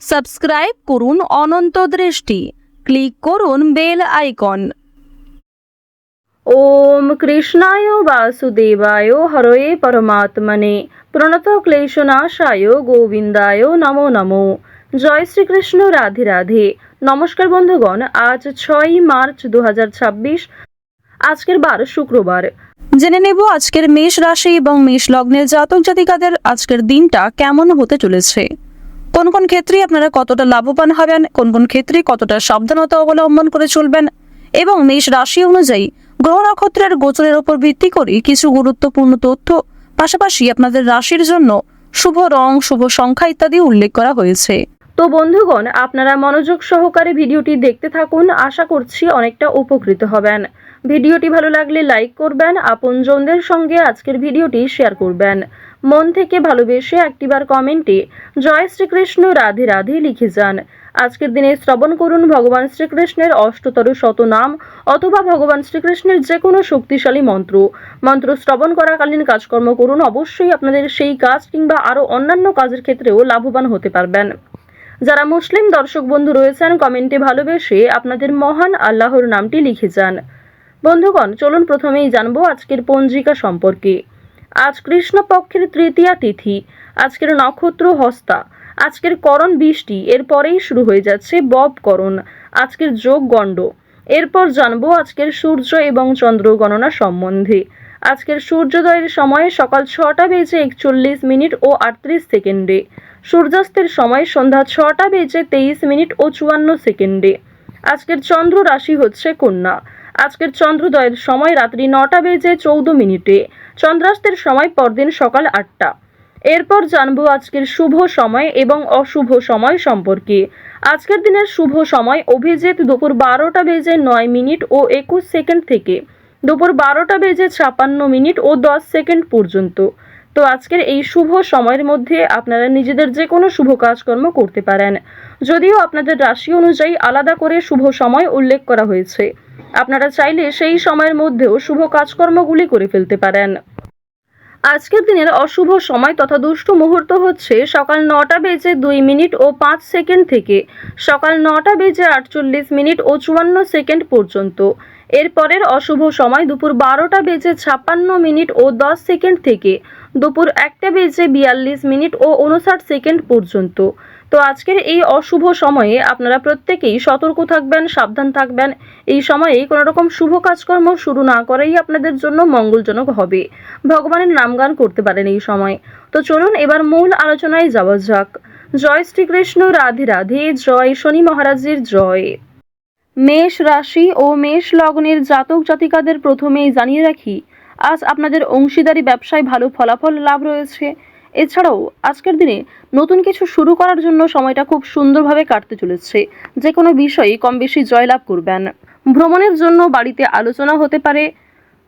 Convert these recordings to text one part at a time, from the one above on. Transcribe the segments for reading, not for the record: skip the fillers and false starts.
Subscribe করুন অনন্ত দৃষ্টি, click করুন বেল আইকন। ওম কৃষ্ণায় বাসুদেবায় হরয়ে পরমাত্মনে প্রণত ক্লেশনাশায় গোবিন্দায় নমো নমো। জয় শ্রীকৃষ্ণ, রাধে রাধে। নমস্কার বন্ধুগণ, আজ 6 মার্চ 2026, আজকের বার শুক্রবার। জেনে নেব আজকের মেষ রাশি এবং মেষ লগ্নের জাতক জাতিকাদের আজকের দিনটা কেমন হতে চলেছে। কোন কোন ক্ষেত্রে আপনারা কতটা লাভবান হবেন, কোন কোন ক্ষেত্রে কতটা সাবধানতা অবলম্বন করে চলবেন, এবং মেষ রাশি অনুযায়ী গ্রহ নক্ষত্রের গোচরের উপর ভিত্তি করে কিছু গুরুত্বপূর্ণ তথ্য, পাশাপাশি আপনাদের রাশির জন্য শুভ রং, শুভ সংখ্যা ইত্যাদি উল্লেখ করা হয়েছে। তো বন্ধুগণ, আপনারা মনোযোগ সহকারে ভিডিওটি দেখতে থাকুন। আশা করছি অনেকটা উপকৃত হবেন। ভিডিওটি ভালো লাগলে লাইক করবেন, আপনজনদের সঙ্গে আজকের ভিডিওটি শেয়ার করবেন। মন থেকে ভালোবেসে একটিবার কমেন্টে জয় শ্রীকৃষ্ণ, রাধে রাধে লিখে যান। আজকের দিনে শ্রবণ করুন ভগবান শ্রীকৃষ্ণের অষ্টতর শতনাম অথবা ভগবান শ্রীকৃষ্ণের যে কোনো শক্তিশালী মন্ত্র শ্রবণ করাকালীন কাজকর্ম করুন। অবশ্যই আপনাদের সেই কাজ কিংবা আরও অন্যান্য কাজের ক্ষেত্রেও লাভবান হতে পারবেন। যারা মুসলিম দর্শক বন্ধু রয়েছেন, কমেন্টে ভালোবেসে আপনাদের মহান আল্লাহর নামটি লিখে যান। বন্ধুগণ, চলুন প্রথমেই জানবো আজকের পঞ্জিকা সম্পর্কে। আজ কৃষ্ণপক্ষের তৃতীয়া তিথি, আজকের নক্ষত্র হস্তা, আজকের করণ বৃষ্টি, এরপরেই শুরু হয়ে যাচ্ছে ববকরণ, আজকের যোগ গণ্ড। এরপর জানবো আজকের সূর্য এবং চন্দ্র গণনা সম্বন্ধে। আজকের সূর্যোদয়ের সময় সকাল 6টা বেজে 41 মিনিট ও 38 সেকেন্ডে, সূর্যাস্তের সময় সন্ধ্যা 6টা বেজে 23 মিনিট ও 54 সেকেন্ডে। আজকের চন্দ্র রাশি হচ্ছে কন্যা। আজকের চন্দ্রোদয়ের সময় রাত্রি 9টা বেজে 14 মিনিটে, চন্দ্রাস্তের সময় পরদিন সকাল 8টা। এরপর জানবো আজকের শুভ সময় এবং অশুভ সময় সম্পর্কে। আজকের দিনের শুভ সময় অভিজিৎ দুপুর 12টা বেজে 9 মিনিট ও 21 সেকেন্ড থেকে দুপুর 12টা বেজে 56 মিনিট ও 10 সেকেন্ড পর্যন্ত। তো আজকের এই শুভ সময়ের মধ্যে আপনারা নিজেদের যে কোনো শুভ কাজকর্ম করতে পারেন, যদিও আপনাদের রাশি অনুযায়ী আলাদা করে শুভ সময় উল্লেখ করা হয়েছে। আপনারা চাইলে সেই সময়ের মধ্যেও শুভ কাজকর্মগুলি করে ফেলতে পারেন। আজকের দিনের অশুভ সময় তথা দুষ্ট মুহূর্ত হচ্ছে সকাল 9টা বেজে 2 মিনিট ও 5 সেকেন্ড থেকে সকাল 9টা বেজে 48 মিনিট ও 54 সেকেন্ড পর্যন্ত। এরপরের অশুভ সময় দুপুর 12টা বেজে 56 মিনিট ও 10 সেকেন্ড থেকে দুপুর 1টা বেজে 42 মিনিট ও 59 সেকেন্ড পর্যন্ত। তো আজকের এই অশুভ সময়ে আপনারা প্রত্যেকেই সতর্ক থাকবেন, সাবধান থাকবেন। এই সময়ে কোনো রকম শুভ কাজকর্ম শুরু না করাই আপনাদের জন্য মঙ্গলজনক হবে। ভগবানের নামগান করতে পারেন এই সময়। তো চলুন এবার মূল আলোচনায় যাওয়া যাক। জয় শ্রীকৃষ্ণ, রাধে রাধে, জয় শনি মহারাজের জয়। মেষ রাশি ও মেষ লগ্নের জাতক জাতিকাদের প্রথমেই জানিয়ে রাখি, আজ আপনাদের অংশীদারি ব্যবসায় ভালো ফলাফল লাভ রয়েছে। এছাড়াও আজকের দিনে নতুন কিছু শুরু করার জন্য সময়টা খুব সুন্দরভাবে কাটতে চলেছে। যে কোনো বিষয়ে কম বেশি জয়লাভ করবেন। ভ্রমণের জন্য বাড়িতে আলোচনা হতে পারে।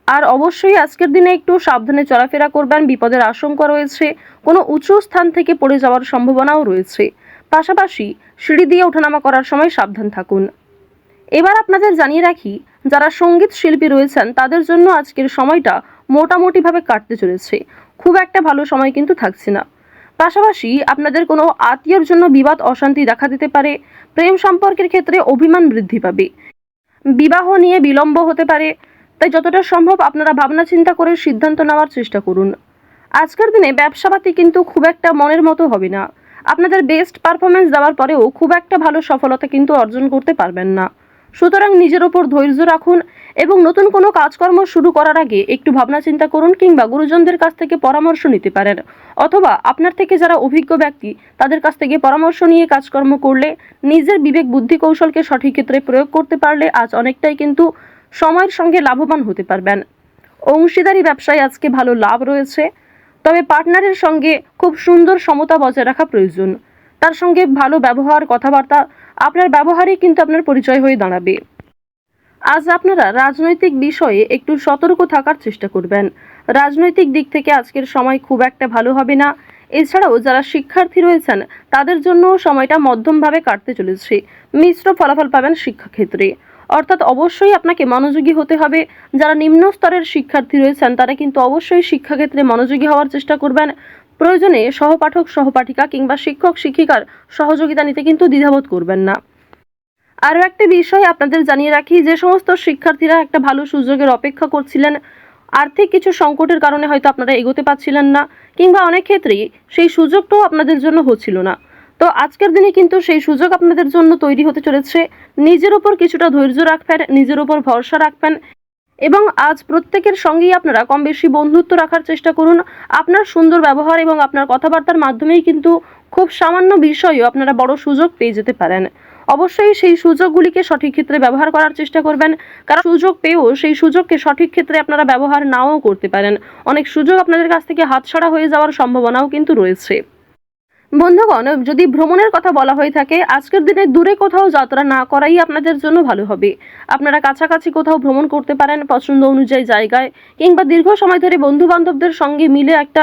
আর অবশ্যই আজকের দিনে একটু সাবধানে চলাফেরা করবেন, বিপদের আশঙ্কা রয়েছে। কোনো উঁচু স্থান থেকে পড়ে যাওয়ার সম্ভাবনাও রয়েছে। পাশাপাশি সিঁড়ি দিয়ে ওঠানামা করার সময় সাবধান থাকুন। এবার আপনাদের জানিয়ে রাখি, যারা সঙ্গীত শিল্পী রয়েছেন তাদের জন্য আজকের সময়টা মোটামুটিভাবে কাটতে চলেছে। খুব একটা ভালো সময় কিন্তু থাকছে না। পাশাপাশি আপনাদের কোনো আত্মীয়র জন্য বিবাদ অশান্তি দেখা দিতে পারে। প্রেম সম্পর্কের ক্ষেত্রে অভিমান বৃদ্ধি পাবে। বিবাহ নিয়ে বিলম্ব হতে পারে। তাই যতটা সম্ভব আপনারা ভাবনা চিন্তা করে সিদ্ধান্ত নেওয়ার চেষ্টা করুন। আজকের দিনে ব্যবসাপাতি কিন্তু খুব একটা মনের মতো হবে না। আপনাদের বেস্ট পারফরমেন্স দেওয়ার পরেও খুব একটা ভালো সফলতা কিন্তু অর্জন করতে পারবেন না। সুতরাং নিজের ওপর ধৈর্য রাখুন এবং নতুন কোনো কাজকর্ম শুরু করার আগে একটু ভাবনা চিন্তা করুন, কিংবা গুরুজনদের কাছ থেকে পরামর্শ নিতে পারেন, অথবা আপনার থেকে যারা অভিজ্ঞ ব্যক্তি তাদের কাছ থেকে পরামর্শ নিয়ে কাজকর্ম করলে, নিজের বিবেক বুদ্ধি কৌশলকে সঠিক ক্ষেত্রে প্রয়োগ করতে পারলে আজ অনেকটাই কিন্তু সময়ের সঙ্গে লাভবান হতে পারবেন। অংশীদারি ব্যবসায় আজকে ভালো লাভ রয়েছে, তবে পার্টনারের সঙ্গে খুব সুন্দর সমতা বজায় রাখা প্রয়োজন। তার সঙ্গে ভালো ব্যবহার, কথাবার্তা, আপনার ব্যবহারই কিন্তু আপনার পরিচয় হয়ে দাঁড়াবে। আজ আপনারা রাজনৈতিক বিষয়ে একটু সতর্ক থাকার চেষ্টা করবেন। রাজনৈতিক দিক থেকে আজকের সময় খুব একটা ভালো হবে না। এছাড়াও যারা শিক্ষার্থী রয়েছেন তাদের জন্য সময়টা মধ্যমভাবে কাটতে চলেছে। মিশ্র ফলাফল পাবেন শিক্ষাক্ষেত্রে, অর্থাৎ অবশ্যই আপনাকে মনোযোগী হতে হবে। যারা নিম্ন স্তরের শিক্ষার্থী রয়েছেন তারা কিন্তু অবশ্যই শিক্ষাক্ষেত্রে মনোযোগী হওয়ার চেষ্টা করবেন। প্রয়োজনে সহপাঠক সহপাঠিকা কিংবা শিক্ষক শিক্ষিকার সহযোগিতা নিতে কিন্তু দ্বিধাবোধ করবেন না। আরও একটি বিষয় আপনাদের জানিয়ে রাখি, যে সমস্ত শিক্ষার্থীরা একটা ভালো সুযোগের অপেক্ষা করছিলেন, আর্থিক কিছু সংকটের কারণে হয়তো আপনারা এগোতে পারছিলেন না, কিংবা অনেক ক্ষেত্রেই সেই সুযোগটাও আপনাদের জন্য হচ্ছিল না, তো আজকের দিনে কিন্তু সেই সুযোগ আপনাদের জন্য তৈরি হতে চলেছে। নিজের উপর কিছুটা ধৈর্য রাখবেন, নিজের উপর ভরসা রাখবেন এবং আজ প্রত্যেকের সঙ্গেই আপনারা কম বেশি বন্ধুত্ব রাখার চেষ্টা করুন। আপনার সুন্দর ব্যবহার এবং আপনার কথাবার্তার মাধ্যমেই কিন্তু খুব সামান্য বিষয়েও আপনারা বড় সুযোগ পেয়ে যেতে পারেন। অবশ্যই সেই সুযোগগুলিকে সঠিক ক্ষেত্রে ব্যবহার করার চেষ্টা করবেন, কারণ সুযোগ পেয়েও সেই সুযোগকে সঠিক ক্ষেত্রে আপনারা ব্যবহার নাও করতে পারেন। অনেক সুযোগ আপনাদের কাছ থেকে হাতছাড়া হয়ে যাওয়ার সম্ভাবনাও কিন্তু রয়েছে। বন্ধুগণ, যদি ভ্রমণের কথা বলা হয়ে থাকে, আজকের দিনে দূরে কোথাও যাত্রা না করাই আপনাদের জন্য ভালো হবে। আপনারা কাছাকাছি কোথাও ভ্রমণ করতে পারেন পছন্দ অনুযায়ী জায়গায়, কিংবা দীর্ঘ সময় ধরে বন্ধু বান্ধবদের সঙ্গে মিলে একটা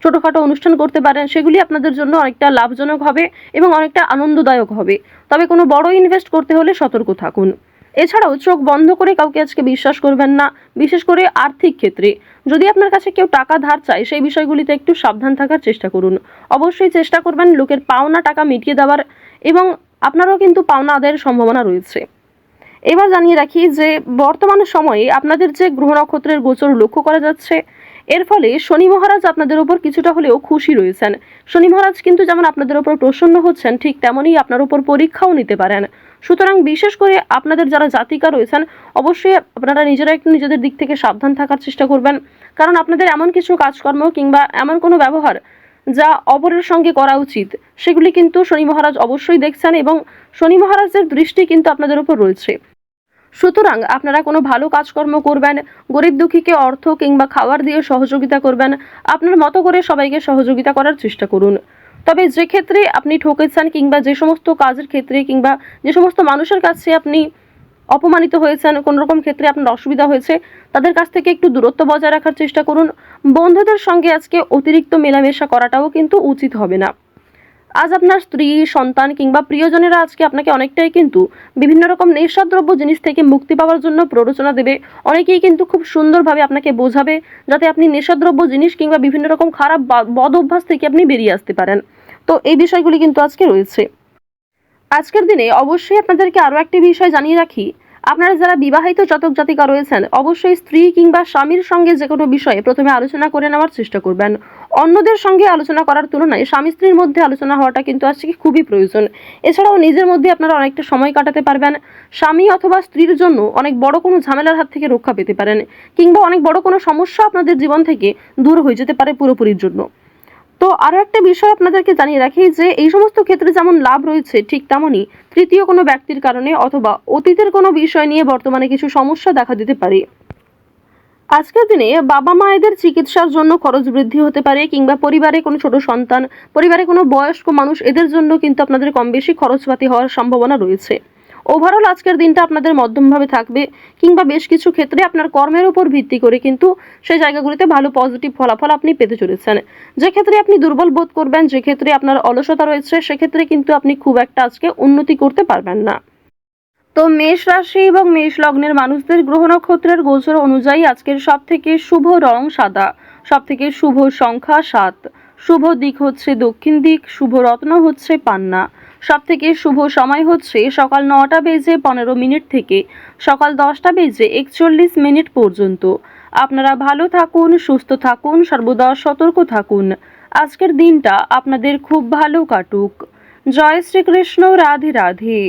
ছোটোখাটো অনুষ্ঠান করতে পারেন। সেগুলি আপনাদের জন্য অনেকটা লাভজনক হবে এবং অনেকটা আনন্দদায়ক হবে। তবে কোনো বড় ইনভেস্ট করতে হলে সতর্ক থাকুন। এছাড়াও চোখ বন্ধ করে কাউকে আজকে বিশ্বাস করবেন না, বিশেষ করে আর্থিক ক্ষেত্রে। যদি আপনার কাছে কেউ টাকা ধার চায়, সেই বিষয়গুলিতে একটু সাবধান থাকার চেষ্টা করুন। অবশ্যই চেষ্টা করবেন লোকের পাওনা টাকা মিটিয়ে দেওয়ার, এবং আপনারও কিন্তু পাওনা আদায়ের সম্ভাবনা রয়েছে। এবার জানিয়ে রাখি যে বর্তমান সময়ে আপনাদের যে গ্রহ নক্ষত্রের গোচর লক্ষ্য করা যাচ্ছে, এর ফলে শনি মহারাজ আপনাদের উপর কিছুটা হলেও খুশি রয়েছেন। শনি মহারাজ কিন্তু যেমন আপনাদের উপর প্রসন্ন হচ্ছেন, ঠিক তেমনই আপনার উপর পরীক্ষাও নিতে পারেন। সুতরাং বিশেষ করে আপনাদের যারা জাতিকা রয়েছেন, অবশ্যই আপনারা নিজেরা একটু নিজেদের দিক থেকে সাবধান থাকার চেষ্টা করবেন, কারণ আপনাদের এমন কিছু কাজকর্ম কিংবা এমন কোনো ব্যবহার যা অপরের সঙ্গে করা উচিত, সেগুলি কিন্তু শনি মহারাজ অবশ্যই দেখছেন এবং শনি মহারাজের দৃষ্টি কিন্তু আপনাদের উপর রয়েছে। সুতরাং আপনারা কোনো ভালো কাজকর্ম করবেন, গরিব দুঃখীকে অর্থ কিংবা খাবার দিয়ে সহযোগিতা করবেন, আপনার মতো করে সবাইকে সহযোগিতা করার চেষ্টা করুন। তবে যে ক্ষেত্রে আপনি ঠকেছেন কিংবা যে সমস্ত কাজের ক্ষেত্রে কিংবা যে সমস্ত মানুষের কাছে আপনি অপমানিত হয়েছেন, কোনো রকম ক্ষেত্রে আপনার অসুবিধা হয়েছে, তাদের কাছ থেকে একটু দূরত্ব বজায় রাখার চেষ্টা করুন। বন্ধুদের সঙ্গে আজকে অতিরিক্ত মেলামেশা করাটাও কিন্তু উচিত হবে না। আজ আপনার স্ত্রী, সন্তান কিংবা প্রিয়জনেরা আজকে আপনাকে অনেকটাই কিন্তু বিভিন্ন রকম নেশাদ্রব্য জিনিস থেকে মুক্তি পাওয়ার জন্য প্ররোচনা দেবে। অনেকেই কিন্তু খুব সুন্দরভাবে আপনাকে বোঝাবে যাতে আপনি নেশাদ্রব্য জিনিস কিংবা বিভিন্ন রকম খারাপ বদ অভ্যাস থেকে আপনি বেরিয়ে আসতে পারেন। তো এই বিষয়গুলি কিন্তু আজকে রয়েছে। আজকের দিনে অবশ্যই আপনাদেরকে আরও একটি বিষয় জানিয়ে রাখি, আপনারা যারা বিবাহিত জাতক জাতিকা রয়েছেন, অবশ্যই স্ত্রী কিংবা স্বামীর সঙ্গে যে কোনো বিষয়ে প্রথমে আলোচনা করে নেওয়ার চেষ্টা করবেন। অন্যদের সঙ্গে আলোচনা করার তুলনায় স্বামী স্ত্রীর মধ্যে আলোচনা হওয়াটা কিন্তু আজকে খুবই প্রয়োজন। এছাড়াও নিজের মধ্যে আপনারা অনেকটা সময় কাটাতে পারবেন। স্বামী অথবা স্ত্রীর জন্য অনেক বড় কোনো ঝামেলার হাত থেকে রক্ষা পেতে পারেন, কিংবা অনেক বড় কোনো সমস্যা আপনাদের জীবন থেকে দূর হয়ে যেতে পারে পুরোপুরির জন্য। তো আরও একটা বিষয় আপনাদেরকে জানিয়ে রাখি যে এই সমস্ত ক্ষেত্রে যেমন লাভ রয়েছে, ঠিক তেমনই তৃতীয় কোনো ব্যক্তির কারণে অথবা অতীতের কোনো বিষয় নিয়ে বর্তমানে কিছু সমস্যা দেখা দিতে পারে। আজকের দিনে বাবা মায়েদের চিকিৎসার জন্য খরচ বৃদ্ধি হতে পারে, কিংবা পরিবারে কোনো ছোট সন্তান, পরিবারে কোনো বয়স্ক মানুষ, এদের জন্য কিন্তু আপনাদের কম বেশি খরচপাতি হওয়ার সম্ভাবনা রয়েছে। ওভারঅল আজকের দিনটা আপনাদের মধ্যমভাবে থাকবে, কিংবা বেশ কিছু ক্ষেত্রে আপনার কর্মের উপর ভিত্তি করে কিন্তু সেই জায়গাগুলিতে ভালো পজিটিভ ফলাফল আপনি পেতে চলেছেন। যে ক্ষেত্রে আপনি দুর্বল বোধ করবেন, যে ক্ষেত্রে আপনার অলসতা রয়েছে, সেক্ষেত্রে কিন্তু আপনি খুব একটা আজকে উন্নতি করতে পারবেন না। তো মেষ রাশি এবং মেষ লগ্নের মানুষদের গ্রহ নক্ষত্রের গোচর অনুযায়ী আজকের সব থেকে শুভ রং সাদা, সব থেকে শুভ সংখ্যা 7, শুভ দিক হচ্ছে দক্ষিণ দিক, শুভ রত্ন হচ্ছে পান্না, সব থেকে শুভ সময় হচ্ছে সকাল 9টা বেজে 15 মিনিট থেকে সকাল 10টা বেজে 41 মিনিট পর্যন্ত। আপনারা ভালো থাকুন, সুস্থ থাকুন, সর্বদা সতর্ক থাকুন। আজকের দিনটা আপনাদের খুব ভালো কাটুক। জয় শ্রীকৃষ্ণ। রাধে রাধে।